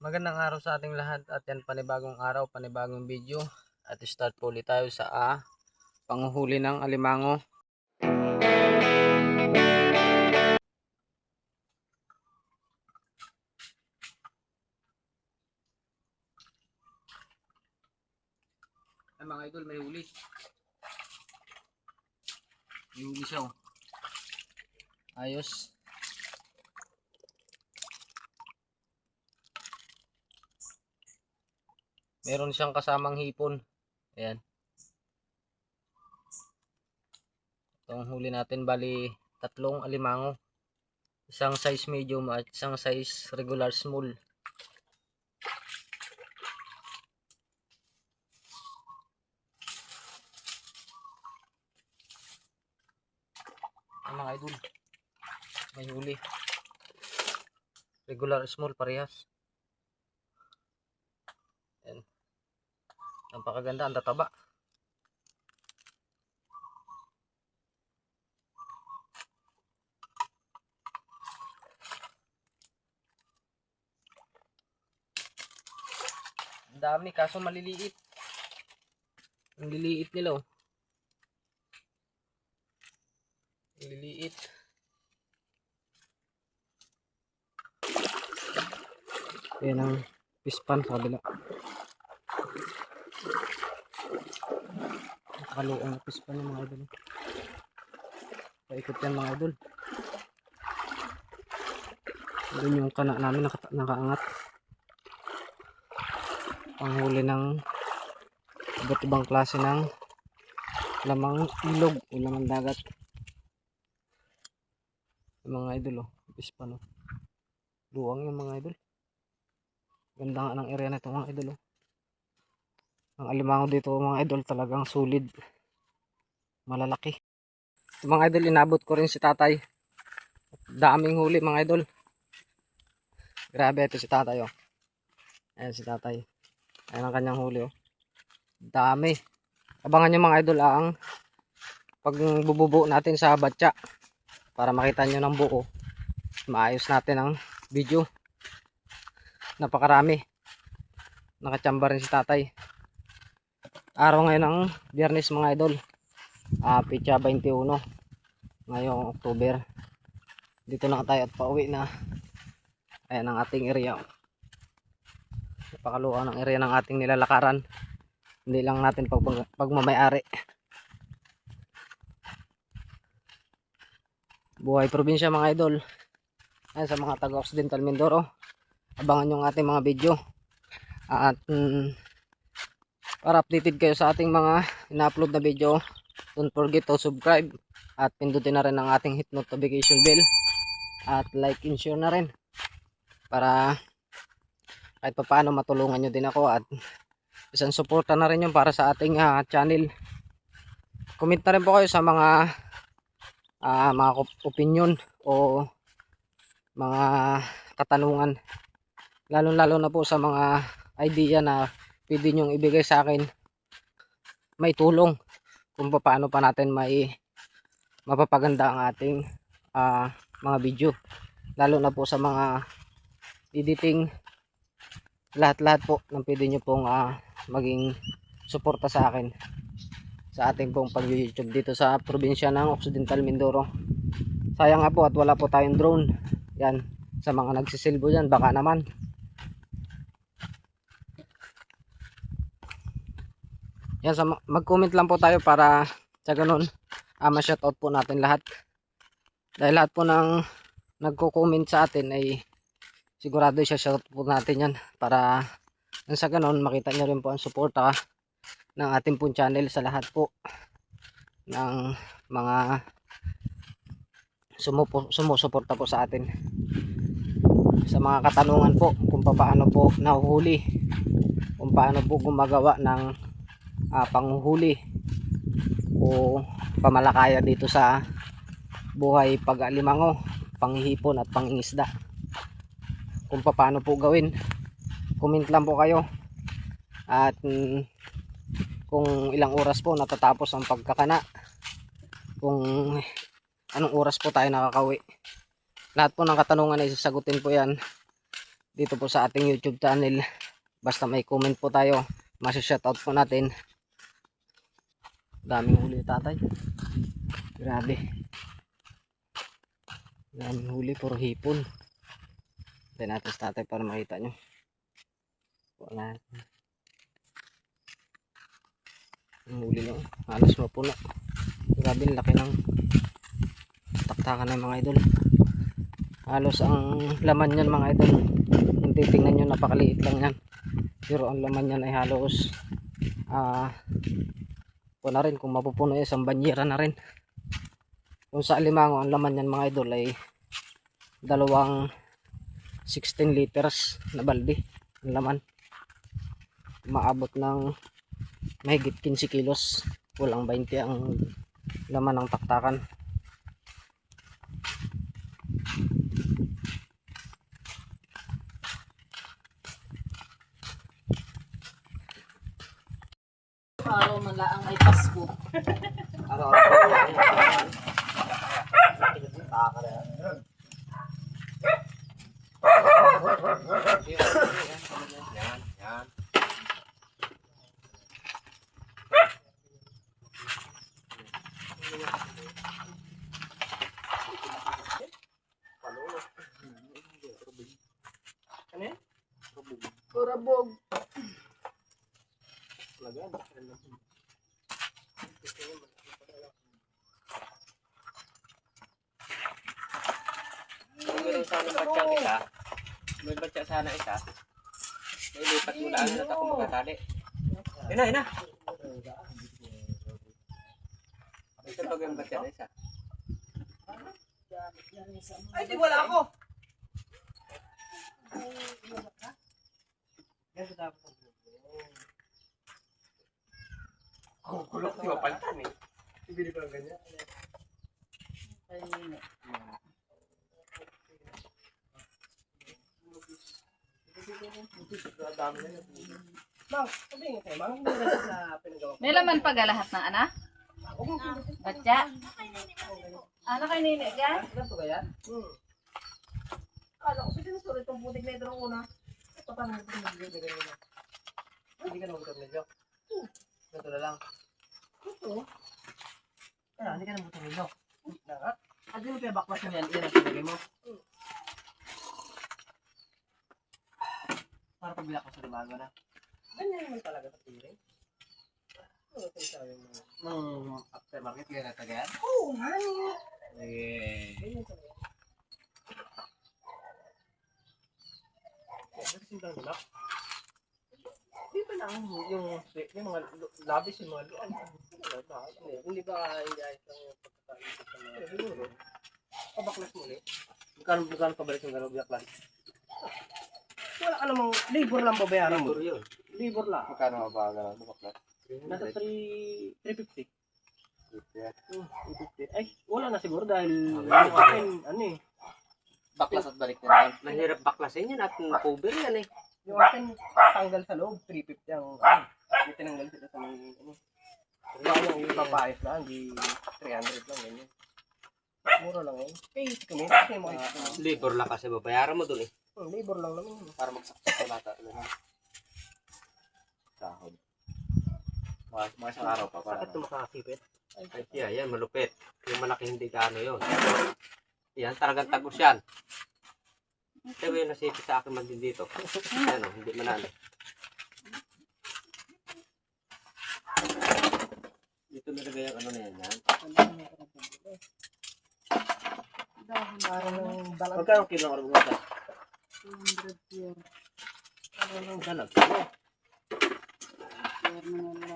Magandang araw sa ating lahat at yan panibagong araw, panibagong video at start po ulit tayo sa panguhuli ng alimango. Ay mga idol, may huli. May huli siya oh. Ayos. Meron siyang kasamang hipon. Ayan. Itong huli natin bali tatlong alimango. Isang size medium at isang size regular small. Ay mga idol, may huli. Regular small parehas. Ayan. Napakaganda, ang tataba. Ang dami kaso maliliit. Ang liliit nila oh. Liliit. Ayan ang pispan sa kabila. Nakaluan na pispan ng mga idol. Paikot yan mga idol. Doon yung kana namin nakaangat. Panghuli ng iba't ibang klase ng lamang ilog o lamang dagat. Yung mga idol oh, pispan oh. Luwang yung mga idol. Ganda nga ng area na ito mga idol oh. Ang alimango dito mga idol talagang solid. Malalaki. Ito mga idol, inabot ko rin si tatay. Daming huli mga idol. Grabe ito si tatay oh. Ayan si tatay. Ayan ang kanyang huli oh. Dami. Abangan nyo mga idol ang pagbububo natin sa batya. Para makita nyo ng buo. Maayos natin ang video. Napakarami. Nakachamba rin si tatay. Araw ngayon ng Biyernes mga idol. Pitsa 21. Ngayong October. Dito na tayo at pauwi na. Ayan ang ating area. Napakaluan ng area ng ating nilalakaran. Hindi lang natin pagmamayari. Buhay probinsya mga idol. Ayan sa mga taga Occidental Mindoro. Abangan yung ating mga video. At para updated kayo sa ating mga ina-upload na video, don't forget to subscribe. At pindutin na rin ang ating hit notification bell. At like and share na rin. Para kahit pa paano matulungan nyo din ako. At isang suporta na rin yun para sa ating channel. Comment na rin po kayo sa mga opinion o mga katanungan. Lalo na po sa mga idea na pwede nyong ibigay sa akin. May tulong kung paano pa natin mapapaganda ang ating mga video. Lalo na po sa mga editing, lahat po ng pwede nyo pong maging suporta sa akin sa ating pong pag-YouTube dito sa probinsya ng Occidental Mindoro. Sayang nga po at wala po tayong drone. Yan, sa mga nagsisilbo yan, baka naman. Yan, mag-comment lang po tayo para sa ganun ma-shoutout po natin lahat. Dahil lahat po ng nagko-comment sa atin ay sigurado siya shoutout po natin yan. Para sa ganun makita nyo rin po ang suporta ng ating pong channel sa lahat po ng mga sumusuporta po sa atin. Sa mga katanungan po kung paano po nahuhuli, kung paano po gumagawa ng panghuhuli o pamalakaya dito sa buhay pag-alimango, panghihipon at pangingisda. Kung paano po gawin, comment lang po kayo. At kung ilang oras po natatapos ang pagkakana, kung anong oras po tayo nakakauwi. Lahat po ng katanungan ay sasagutin po yan dito po sa ating YouTube channel. Basta may comment po tayo, masi-shoutout po natin. Daming huli tatay. Grabe. Daming huli, puro hipon. Tayo natin sa tatay para makita nyo. Wala. Ang huli nyo, halos mapuno. Grabe, laki ng taktakan ng mga idol. Halos ang laman yan mga idol, kung titingnan nyo, napakaliit lang yan. Pero ang laman yan ay halos na rin, kung mapupuno isang banyera na rin. Kung sa alimango ang laman yan mga idol ay dalawang 16 liters na balde ang laman. Maabot ng mahigit 15 kilos, kulang 20 ang laman ng taktakan. Araw man laang ay Pasko. Kurabog. Meron sana batya isa. May batya sana isa. May lipat mo lang na ako magkatali. Ina, ina. Ito ba yung batya na isa? Ay, di wala ako. Oh, kulok di ba paltan eh. Ibili ko lang ganyan. May laman pag lahat ng ana? Batya? Ano kay nini gan? Ganito ba yan? Kala ko sige na itong butik na ito ng una. Ito pa naman ito magiging na. Hindi ka naman medyo. Ganito na lang. Ito. Kaya, hindi ka naman medyo. Adi mo kaya baklas mo yan. Yan ang pinagay mo. Para pabila ka sa limago na. Ganyan naman talaga sa piling. Ano ito sabi mo? Nung aftermarket kaya natagayan? Oo, man. Eh. Ganyan talaga. Kasi yung dalak. Di ba lang yung mga labis yung mga luan. Hindi ba hindi ayos lang yung pagkakain sa mga... Siguro. Pabaklas mo ulit. Magkano pabalik yung gano'ng baklas? Wala ka namang labor lang babayaran mo. Labor yun. Labor lang. Magkano ba gano'ng baklas? Nasa 350. 350. Ay, wala na siguro dahil yung akin, ano eh. Baklas at balik na lang. Mahirap baklasin yan at cover yan eh. Yung akin tanggal sa loob, 350 ang yung tinanggal sila sa mga ano. Kaya yung papayos na, hindi 300 lang ganyan. Mura lang yun. Eh, kami, kasi makikita. Labor lang kasi babayaran mo dun eh. Labor lang naman. Para magsaksak sa lata. Sahod. Mga isang araw pa para. Sakit ito makakipit. Ay, yan, malupit. Yung malaki hindi ka ano yun. Yan, talagang tagos yan. Ito yung nasipit sa akin man din dito. Yan o, hindi manalo. Dito nalagay ang ano na yan. Magkano kilo ng arbugata? 200 pure. Ano ng dalag? Pure na wala.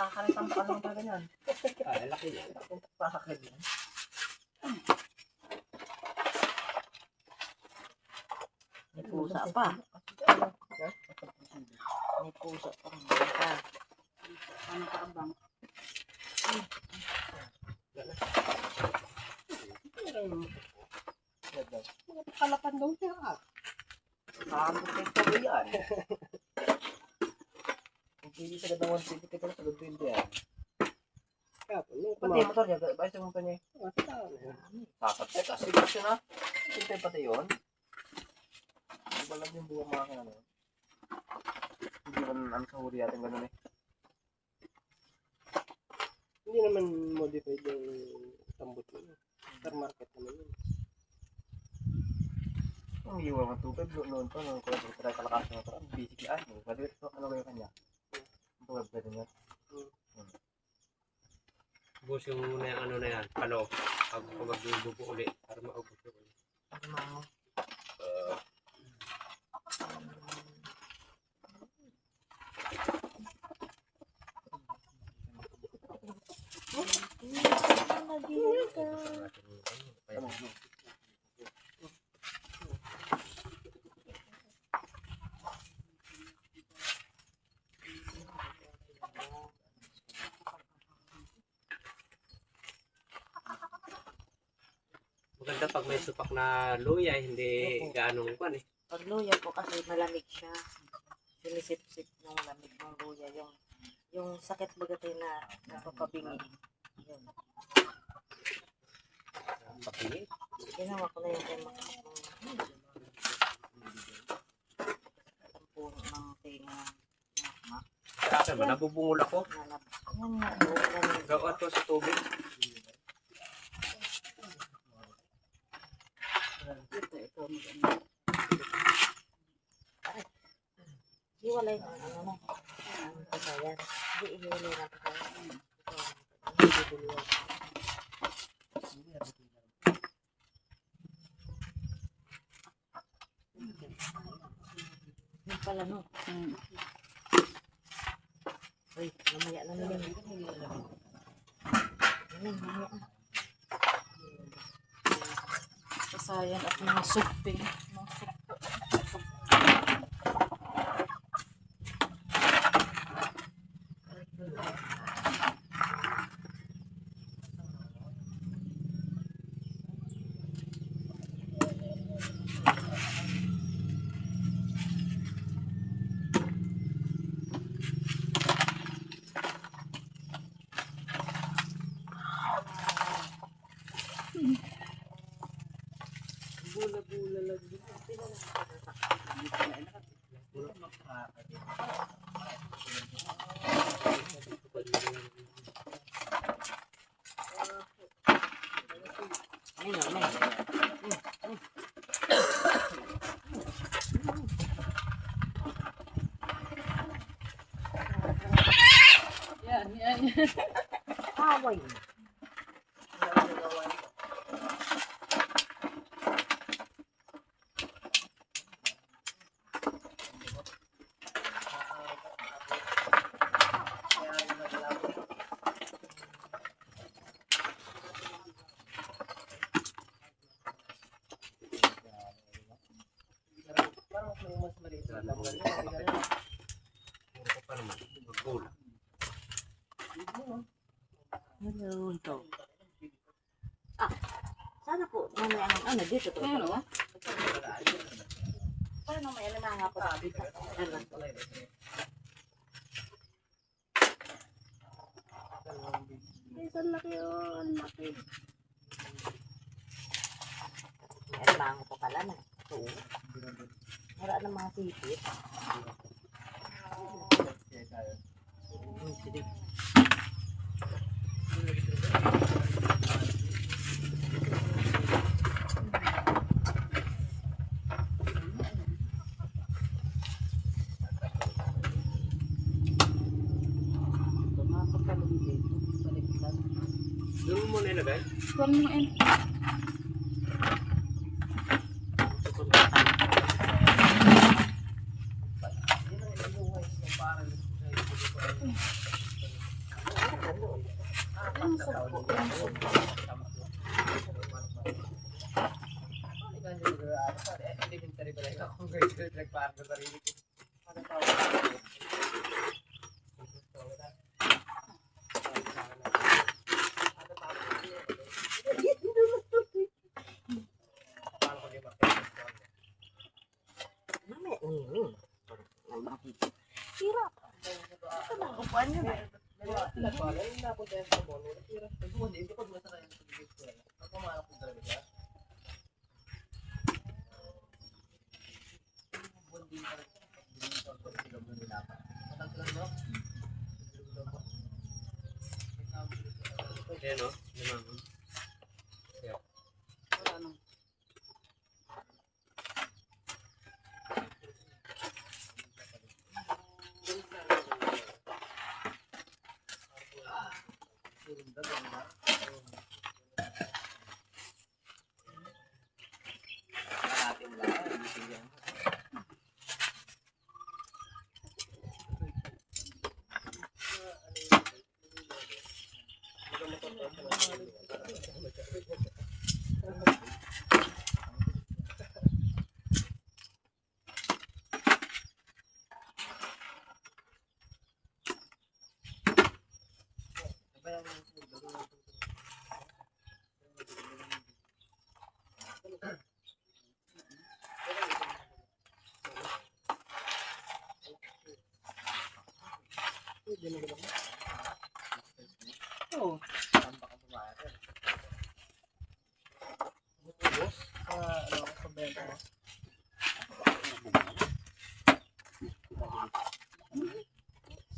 Kakalitan pa naman talaga yan. Ay, laki yan. Pasakit yan. May pusa pa. May pusa pa. Ano ka abang? Kalapan daw siya. Nakakabot kayo sa yan. Kung pili sa ganda 120 ka pala sa 120 yan. Pati yung motor niya, bayos yung motor niya. Sakot. Teka, sigat siya na. Sintay pati yun. Hindi ba lang yung buwa mga ano. Hindi naman ang kahuri natin ganun eh. Hindi naman modified yung tambot mo. Aftermarket naman yun. Ang iwan ng tubig noon pa, noon ko lang try kalakas ng motor. Basically, ano ba yung kanya? Ang tubig pwede niya. Ubus yung muna yung ano na yan, palo. Pag magbububo ulit, para maubos yung ulit. Maganda pag may supak na luya, hindi gaanong kwan eh. Pag luya po kasi malamig siya. Sinisip-sip ng lamig ng luya. Yung sakit bagatay na napapabingi. Yun. Papingin. Ginawa ko na yung kay Makmak ng ang puno ng tenga ng Makmak. Sa akin ba, nabubungol ako. Yan nga po. Gawat ko sa tubig. Ito. Hiwalay na ano na. Ang kasayan. Hindi hiwalay na kasayan. Ito. Bibuluan. Yung pala no. Uy, mamaya na nila. Mamaya. Kasayan at mga suping. Mga suppo. Bula-bula lang din. Yan. Away. Parang may mas maliit na tanggal. Puro ko pa naman. Magkulang. Hello, ito. Sana po, mamaya ano, dito to. Ano? Paano may alamang ako? Ang laki oh, ang laki. May alamang ko pala na. Ito. Wala na mga sipit. Sige. Doon mo muna ilagay. Kuwan mo yan. Elementary pa lang akong grade 12 nagpaano sa sarili ko. Paano ko di ba? yun. Nagpala, yung napunta yan sa mono. Hindi ko pag nasa kayo sa bigit ko. Ang pumalak ko talaga siya. Ayan o, limang.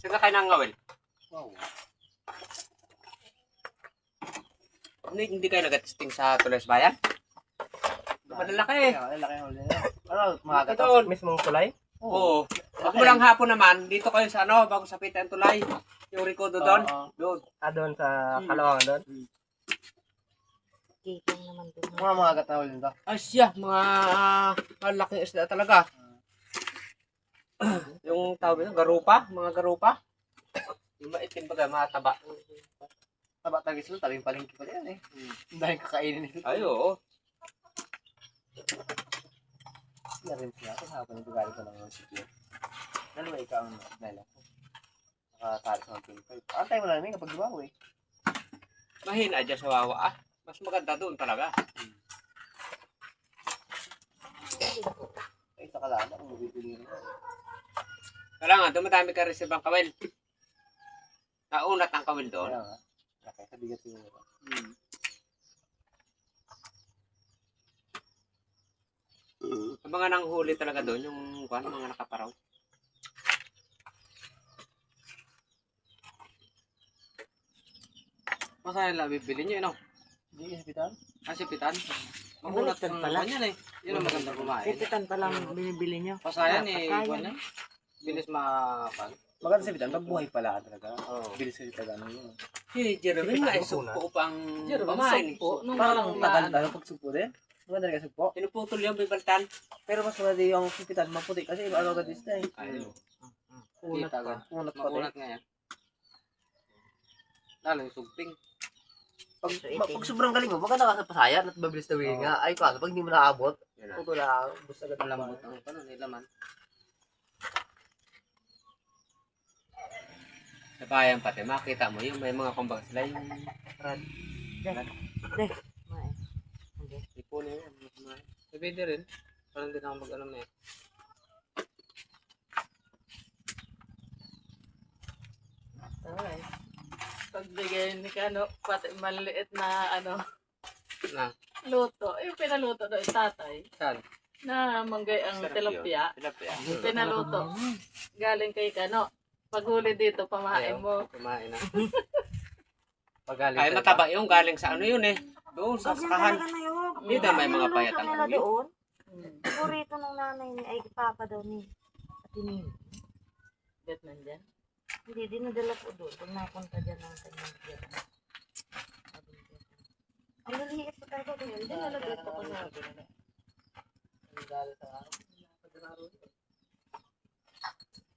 Saan kayo nang ngawin? Hindi kayo nag-testing sa Tulas Bayan? Malalaki. Laki ang huli na. Ano, mga Ito. gato? Mismong kulay? Oo. Pag mo lang hapon naman, dito kayo sa ano, bago sa Pitan Tulay. Yung Ricodo doon. Oo. Doon. Doon sa Kalawangan doon? Kitang naman doon. Mga gato huli nito. Ay siya, mga malaking isda talaga. Yung tawag nito, garupa, mga garupa. Yung maitim baga, mataba. Taba tagis mo, tabing palengke pa yan eh. Dahil kakainin nito. Ay, oo. Narin siya ako sa hapon nito galing ko lang ng sityo. Dalawa ikaw ang nila. Nakatali sa 125. Antay mo na namin kapag dumaw eh. Mahina dyan sa wawa ah. Mas maganda doon talaga. Ay, sa kalama kung mabibili rin. Kailangan, dumadami ka rin sa ibang kawil. Naunat ang kawil doon. Kaya nga. Laki, kabigat siguro. Ang mga nanghuli talaga doon, yung mga nakaparaw. Masaya lang bibili nyo, no? Hindi, kapitan. Sipitan. Magulat Magulat pala. naman yan eh. Yun ang maganda kumain. Sipitan pa lang binibili nyo. Pasayan eh, Pasayan. igual na. Bilis mapan. Maganda sa kapitan, pag buhay pala talaga. Oo. Bilis sa kapitan yun. Si Jeremy nga, sugpo pang pamain eh. Parang tagal tayo pag sugpo din. Maganda rin ka sugpo. Pinuputol yung bibaltan. Pero mas maganda yung kapitan, maputi. Kasi ano agad is na eh. Ayun. Unat Kita pa. ka. Unat pa Makunat nga yan. Lalo yung sugping. Pag sobrang galing mo, maganda ka sa pasayan at mabilis na wing nga. Ay, kaso pag hindi mo naabot, Yun na. puto lang. Basta agad Malambot ang nilaman. Sa bayan pati, makita mo yung may mga kumbang sila yung ipo na yan. Pwede rin. Parang din ako mag-alam na yan. Ay. Pagbigay ni Kano, pati maliit na Na, luto. Yung pinaluto doon, tatay, saan? na manggay ang Sarap tilapia. Tilapia. Pinaluto. Galing kay Kano. Paghuli dito, pamahain mo. Kumain na. Ay, mataba yung galing sa ano yun eh. Doon sa sakahan. Hindi na may mga payat ang nila ulo. doon. Hmm. Burrito ng nanay ni, ay papa daw ni Atinin. Bet nandyan. Hindi, dinadala ko doon. Pag napunta dyan ng kanyang tira. Ang laliit pa tayo doon. Hindi nalagay pa ko sa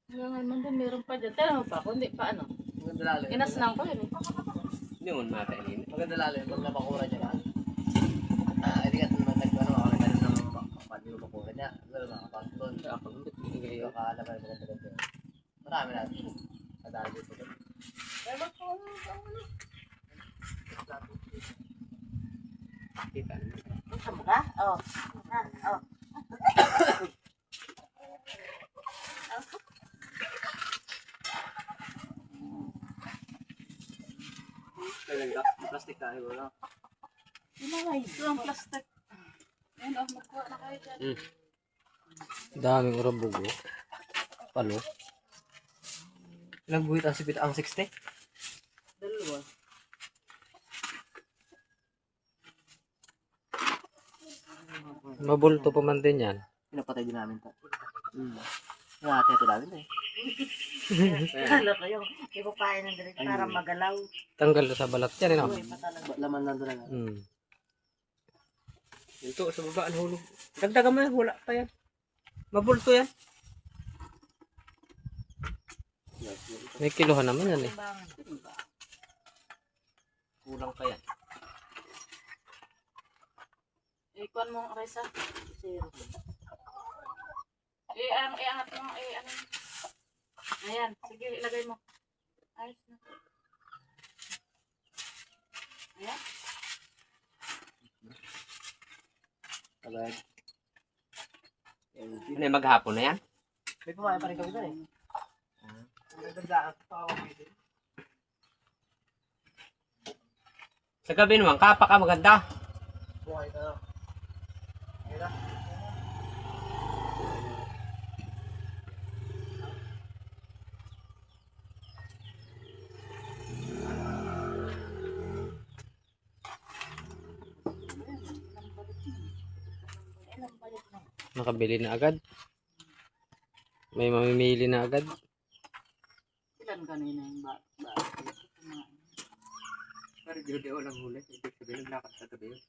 Hanggang ngayon din, meron pa dyan. Tira mo pa ako, hindi pa Maganda lalo yun. Kinasnang ko yun eh. Hindi mo matainin. Maganda lalo yun. Pag napakura niya lang. Hindi ka naman nag-ano ako na ganun ng pag yung makura niya. Gano'n makapasok doon. Ako, hindi Ikaw kaalaman mo na talaga. Marami na. Kadali dito doon. kita. Gusto mo ka? Oh. Oh. talaga. Plastic tayo, wala. Ito ang plastic. Ayun, oh, magkuha na kayo dyan. Daming urabog, oh. Palo. Ilang buhit ang sipit ang 60? Dalawa. Mabulto pa man din yan. Pinapatay din namin to. Nakakita namin to eh. Kala ko yung ipapain ng direct para magalaw. Tanggal na sa balat yan, no? Uy, patalaga. Laman nandun na nga. Hmm. Ito, sa baba, ang hulog. Dagdagan mo yan, wala pa yan. Mabulto yan. May kiluhan naman yan, eh. Timbangan. Kulang pa yan. Ikuan mo, Reza. Zero. Iangat mo, ano. Ayan, sige, ilagay mo. Ayos na. Ayan. Agad. Ano yung maghapon na yan? May pamaya pa rin kami doon eh. Nagdagdaan pa ako dito. Sa gabi naman, kapa ka maganda. Buhay ka na. Ayun na. Nakabili na agad. May mamimili na agad. Ilan kanina yung ba? Pero di walang huli. Ibig sabihin, naglakad sa gabi yun.